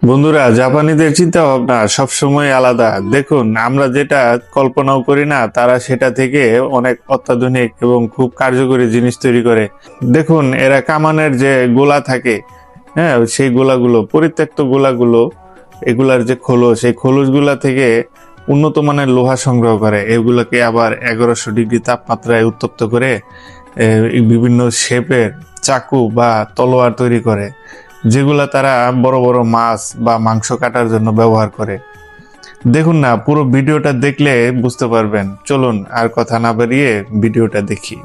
বন্ধুরা, জাপানিদের চিন্তা ভাবনা সবসময় আলাদা। দেখুন, আমরা যেটা কল্পনাও করি না, তারা সেটা থেকে অনেক অত্যাধুনিক এবং খুব কার্যকরী জিনিস তৈরি করে। দেখুন, এরা কামানের যে গোলা থাকে, হ্যাঁ, সেই গোলাগুলো, পরিত্যক্ত গোলাগুলো, এগুলার যে খোলস, সেই খোলসগুলা থেকে উন্নত মানের লোহা সংগ্রহ করে। এগুলোকে আবার 1100 ডিগ্রি তাপমাত্রায় উত্তপ্ত করে বিভিন্ন শেপের চাকু বা তলোয়ার তৈরি করে, যেগুলা তারা বড় বড় মাছ বা মাংস কাটার জন্য ব্যবহার করে। দেখুন না, পুরো ভিডিওটা দেখলে বুঝতে পারবেন। চলুন আর কথা না বাড়িয়ে ভিডিওটা দেখি।